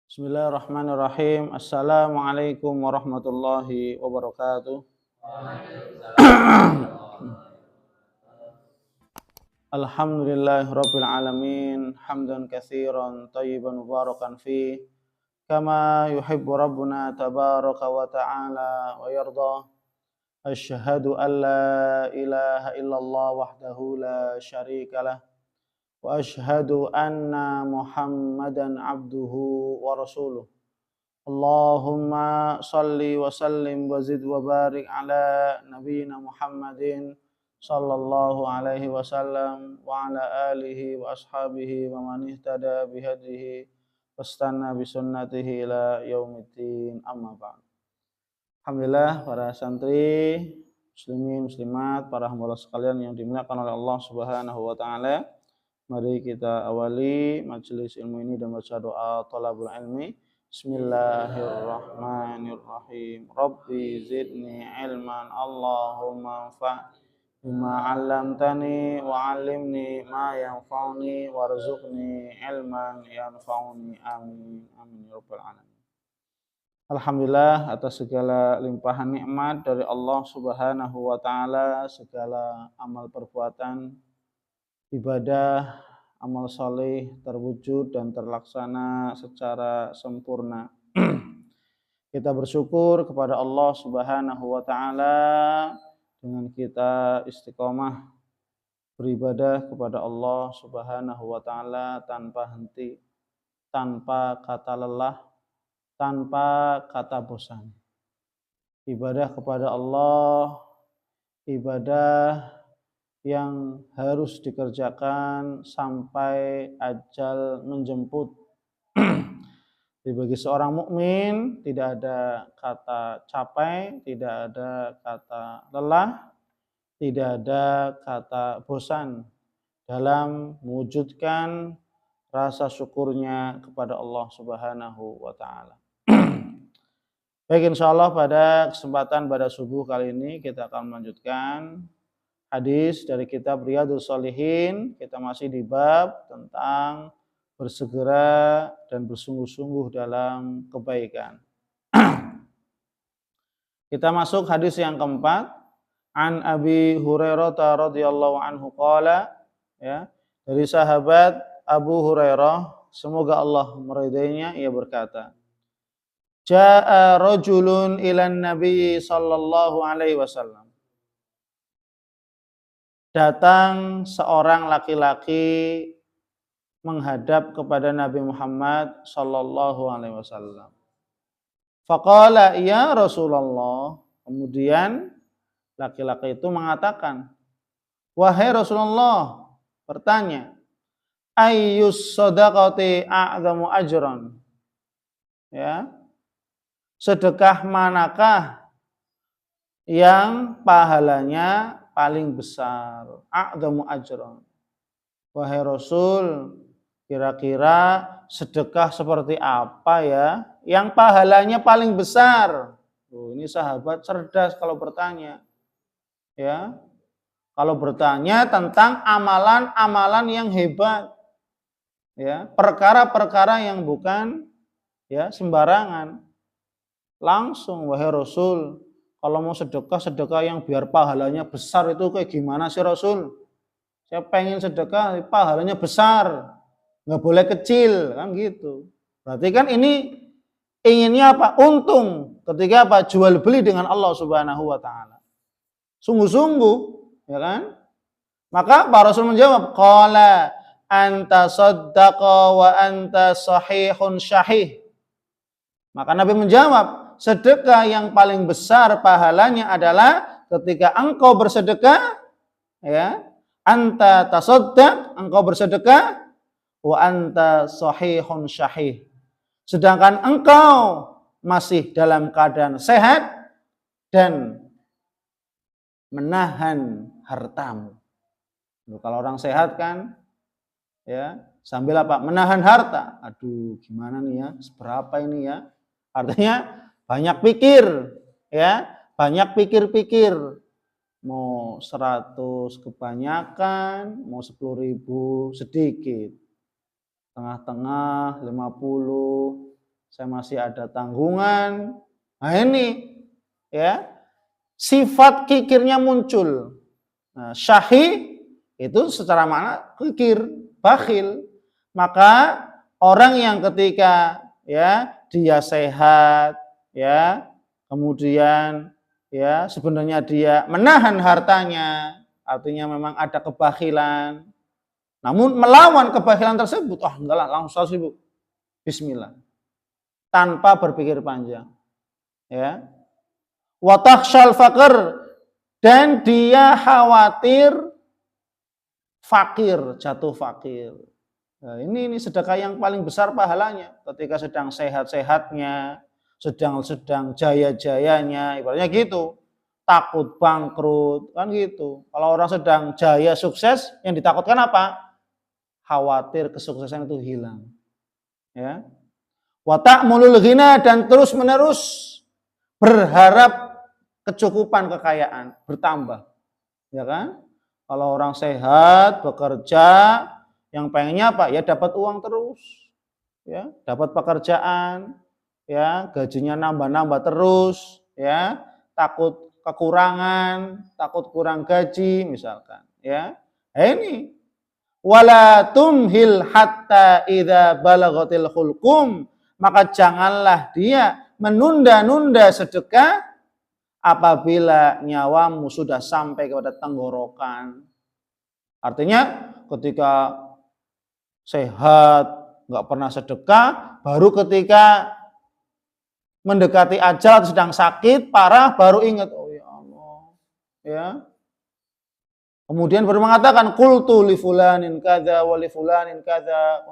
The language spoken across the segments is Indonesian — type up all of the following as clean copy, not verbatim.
Bismillahirrahmanirrahim. Assalamualaikum warahmatullahi wabarakatuh. Alhamdulillahirabbil alamin, hamdan katsiran thayyiban mubarakan fi kama yuhibbu rabbuna tabaraka wa ta'ala wa yarda. Asyhadu an la ilaha illallah wahdahu la syarikalah wa asyhadu anna Muhammadan abduhu wa rasuluh. Allahumma salli wa sallim wa zid wa barik ala nabiyyina Muhammadin sallallahu alaihi wasallam wa ala alihi wa ashabihi wa man ihtada bihadihi wastanna bi sunnatihi ila yaumiddin, amma ba'd. Alhamdulillah, para santri, muslimin, muslimat, para hamba Allah sekalian yang dimuliakan oleh Allah Subhanahu wa taala. Mari kita awali majelis ilmu ini dengan baca doa thalabul ilmi. Bismillahirrahmanirrahim. Rabbi zidni ilman, Allahumma anfa' bima 'allamtani wa 'allimni ma yanfa'uni warzuqni ilman yanfa'uni. Amin. Amin ya rabbal alamin. Alhamdulillah atas segala limpahan nikmat dari Allah Subhanahu wa taala, segala amal perbuatan ibadah, amal soleh terwujud dan terlaksana secara sempurna. Kita bersyukur kepada Allah Subhanahu wa taala dengan kita istiqomah beribadah kepada Allah Subhanahu wa taala tanpa henti, tanpa kata lelah, tanpa kata bosan. Ibadah kepada Allah, ibadah yang harus dikerjakan sampai ajal menjemput. Bagi seorang mukmin tidak ada kata capek, tidak ada kata lelah, tidak ada kata bosan dalam mewujudkan rasa syukurnya kepada Allah Subhanahu wa taala. Baik, insyaallah pada kesempatan pada subuh kali ini kita akan melanjutkan hadis dari kitab Riyadhus Shalihin. Kita masih di bab tentang bersegera dan bersungguh-sungguh dalam kebaikan. Kita masuk hadis yang keempat. An Abi Hurairah radhiyallahu anhu qala, ya, dari sahabat Abu Hurairah, semoga Allah meridainya, ia berkata, Ja'a rajulun ilan Nabi sallallahu alaihi wasallam. Datang seorang laki-laki menghadap kepada Nabi Muhammad sallallahu alaihi wasallam. Faqala ya Rasulullah. Kemudian laki-laki itu mengatakan, wahai Rasulullah, bertanya, ayyus shadaqati a'zamu ajran? Ya. Sedekah manakah yang pahalanya paling besar? A'zamu ajran. Wahai Rasul, kira-kira sedekah seperti apa ya yang pahalanya paling besar? Ini sahabat cerdas kalau bertanya. Ya. Kalau bertanya tentang amalan-amalan yang hebat. Ya, perkara-perkara yang bukan ya sembarangan. Langsung, wahai Rasul, kalau mau sedekah yang biar pahalanya besar itu kayak gimana sih Rasul? Saya pengen sedekah pahalanya besar, nggak boleh kecil, kan gitu. Berarti kan ini inginnya apa? Untung ketika apa? Jual beli dengan Allah Subhanahu wa taala. Sungguh-sungguh, ya kan? Maka Pak Rasul menjawab, qala anta saddaqa wa anta sahihun syahih. Maka Nabi menjawab, sedekah yang paling besar pahalanya adalah ketika engkau bersedekah, ya, anta tasaddaq, engkau bersedekah, wa anta sahihun syahih. Sedangkan engkau masih dalam keadaan sehat dan menahan hartamu. Kalau orang sehat kan, ya, sambil apa? Menahan harta. Aduh, gimana nih ya? Seberapa ini ya? Artinya banyak pikir, ya, banyak pikir-pikir. Mau 100 kebanyakan, mau 10.000 sedikit. Tengah-tengah 50, saya masih ada tanggungan. Nah ini ya, sifat kikirnya muncul. Nah, syahi itu secara makna kikir, bakhil. Maka orang yang ketika ya dia sehat, ya kemudian ya sebenarnya dia menahan hartanya, artinya memang ada kebakhilan. Namun melawan kebakhilan tersebut, enggak lah, langsung sibuk. Bismillah. Tanpa berpikir panjang. Ya. Wa takhsyal faqr, dan dia khawatir fakir, jatuh fakir. Nah, ini sedekah yang paling besar pahalanya ketika sedang sehat-sehatnya, sedang jaya-jayanya, ibaratnya gitu. Takut bangkrut, kan gitu. Kalau orang sedang jaya sukses, yang ditakutkan apa? Khawatir kesuksesan itu hilang. Ya. Wa ta'mulul ghina, dan terus-menerus berharap kecukupan kekayaan bertambah. Ya kan? Kalau orang sehat, bekerja, yang pengennya apa? Ya dapat uang terus. Ya, dapat pekerjaan, ya, gajinya nambah-nambah terus, ya. Takut kekurangan, takut kurang gaji misalkan, ya. Ini wala tumhil hatta idza balaghatil hulqum, maka janganlah dia menunda-nunda sedekah apabila nyawamu sudah sampai kepada tenggorokan. Artinya ketika sehat nggak pernah sedekah, baru ketika mendekati ajal sedang sakit parah baru ingat, oh ya Allah, ya. Kemudian baru mengatakan qultu li fulanin kadza wa li fulanin kadza,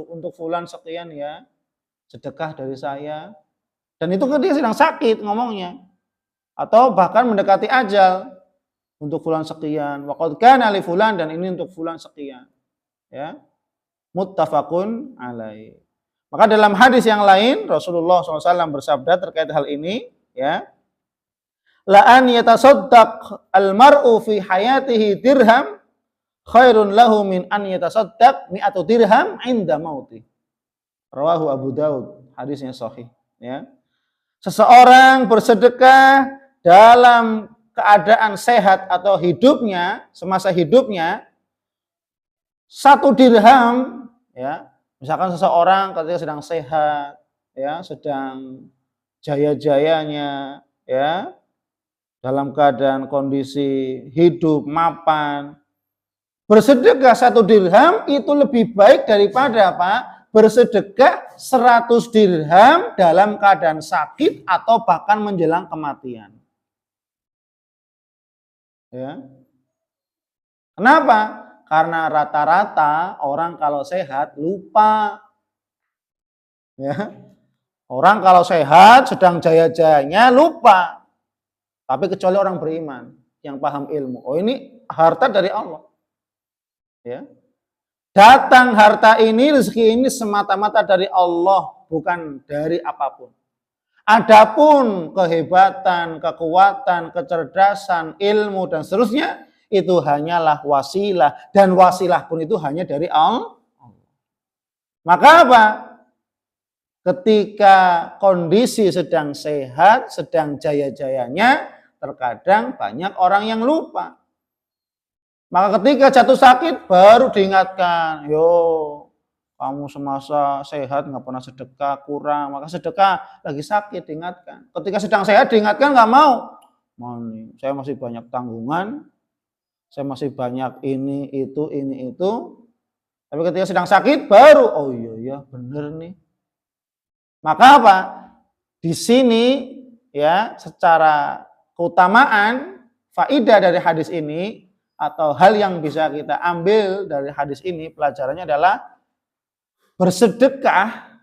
untuk fulan sekian ya, sedekah dari saya. Dan itu kan dia sedang sakit ngomongnya. Atau bahkan mendekati ajal, untuk fulan sekian, wa qad kana li fulan, dan ini untuk fulan sekian. Ya. Muttafaqun alaih. Maka dalam hadis yang lain Rasulullah SAW bersabda terkait hal ini, ya, la an yatasaddaq al-mar'u fi hayatihi dirham khairun lahu min an yatasaddaq mi'atu dirham inda mauti. Rawahu Abu Daud, hadisnya sahih, ya. Seseorang bersedekah dalam keadaan sehat atau hidupnya, semasa hidupnya, 1 dirham, ya. Misalkan seseorang ketika sedang sehat, ya, sedang jaya-jayanya, ya, dalam keadaan kondisi hidup mapan, bersedekah 1 dirham itu lebih baik daripada apa? Bersedekah 100 dirham dalam keadaan sakit atau bahkan menjelang kematian. Ya. Kenapa? Karena rata-rata orang kalau sehat lupa. Ya. Orang kalau sehat sedang jaya-jayanya lupa. Tapi kecuali orang beriman yang paham ilmu. Oh, ini harta dari Allah. Ya. Datang harta ini, rezeki ini semata-mata dari Allah, bukan dari apapun. Adapun kehebatan, kekuatan, kecerdasan, ilmu dan seterusnya itu hanyalah wasilah, dan wasilah pun itu hanya dari Allah. Maka apa? Ketika kondisi sedang sehat, sedang jaya-jayanya, terkadang banyak orang yang lupa. Maka ketika jatuh sakit baru diingatkan, yo kamu semasa sehat nggak pernah sedekah, kurang, maka sedekah, lagi sakit diingatkan. Ketika sedang sehat diingatkan nggak mau. Nih, saya masih banyak tanggungan, saya masih banyak ini itu. Tapi ketika sedang sakit baru, oh iya bener nih. Maka apa? Di sini ya secara keutamaan faidah dari hadis ini atau hal yang bisa kita ambil dari hadis ini, pelajarannya adalah bersedekah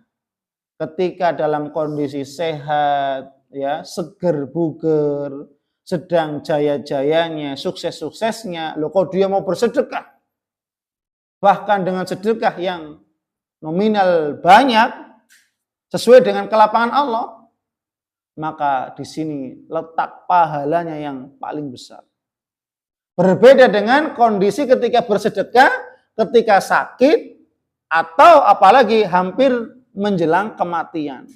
ketika dalam kondisi sehat, ya, seger buger, sedang jaya-jayanya, sukses-suksesnya. Loh, kok dia mau bersedekah? Bahkan dengan sedekah yang nominal banyak sesuai dengan kelapangan Allah, maka di sini letak pahalanya yang paling besar. Berbeda dengan kondisi ketika bersedekah, ketika sakit, atau apalagi hampir menjelang kematian.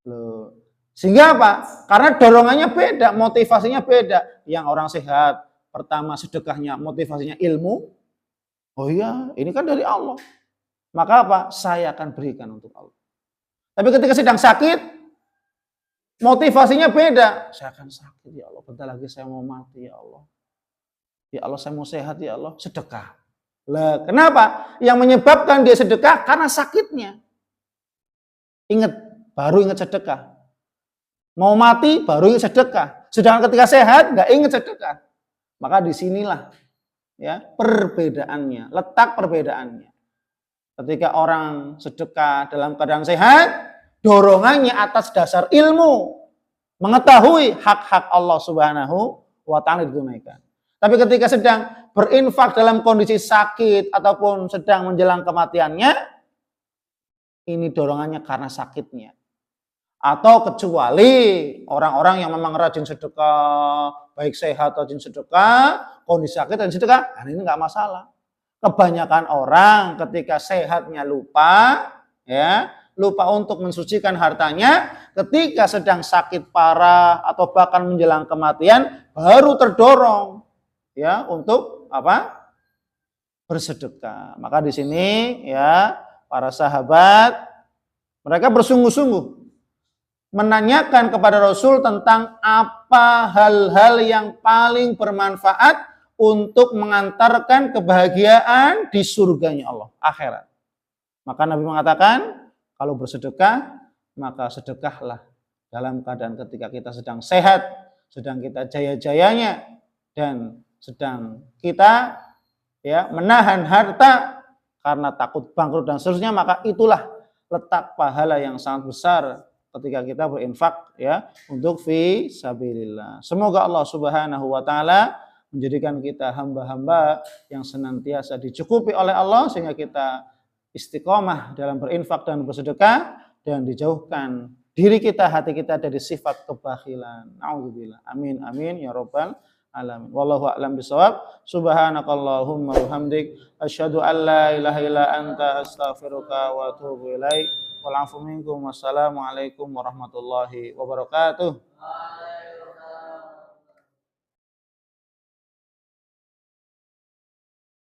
Loh. Sehingga apa? Karena dorongannya beda, motivasinya beda. Yang orang sehat, pertama sedekahnya, motivasinya ilmu. Oh iya, ini kan dari Allah. Maka apa? Saya akan berikan untuk Allah. Tapi ketika sedang sakit, motivasinya beda. Saya akan sakit, ya Allah. Bentar lagi saya mau mati, ya Allah. Ya Allah, saya mau sehat, ya Allah. Sedekah. Lah, kenapa? Yang menyebabkan dia sedekah karena sakitnya. Ingat, baru ingat sedekah. Mau mati, baru ingat sedekah. Sedangkan ketika sehat, nggak ingat sedekah. Maka disinilah ya perbedaannya, letak perbedaannya. Ketika orang sedekah dalam keadaan sehat, dorongannya atas dasar ilmu, mengetahui hak-hak Allah Subhanahu wa Ta'ala ditunaikan. Tapi ketika sedang berinfak dalam kondisi sakit ataupun sedang menjelang kematiannya, ini dorongannya karena sakitnya. Atau kecuali orang-orang yang memang rajin sedekah, baik sehat atau rajin sedekah, kondisi sakit dan sedekah, nah ini nggak masalah. Kebanyakan orang ketika sehatnya lupa, ya, lupa untuk mensucikan hartanya, ketika sedang sakit parah atau bahkan menjelang kematian, baru terdorong, ya, untuk apa? Bersedekah. Maka di sini, ya, para sahabat, mereka bersungguh-sungguh menanyakan kepada Rasul tentang apa hal-hal yang paling bermanfaat untuk mengantarkan kebahagiaan di surganya Allah, akhirat. Maka Nabi mengatakan, kalau bersedekah, maka sedekahlah dalam keadaan ketika kita sedang sehat, sedang kita jaya-jayanya, dan sedang kita ya menahan harta karena takut bangkrut dan seterusnya, maka itulah letak pahala yang sangat besar ketika kita berinfak ya untuk fi sabilillah. Semoga Allah Subhanahu wa Ta'ala menjadikan kita hamba-hamba yang senantiasa dicukupi oleh Allah sehingga kita istiqomah dalam berinfak dan bersedekah dan dijauhkan diri kita, hati kita dari sifat kebakhilan. Nauzubillah. Amin amin ya rabbal alamin. Wallahu a'lam bishawab. Subhanakallahumma wa bihamdik asyhadu an la ilaha illa anta astaghfiruka wa atubu ilaik. Wal afu minkum. Wassalamualaikum warahmatullahi wabarakatuh.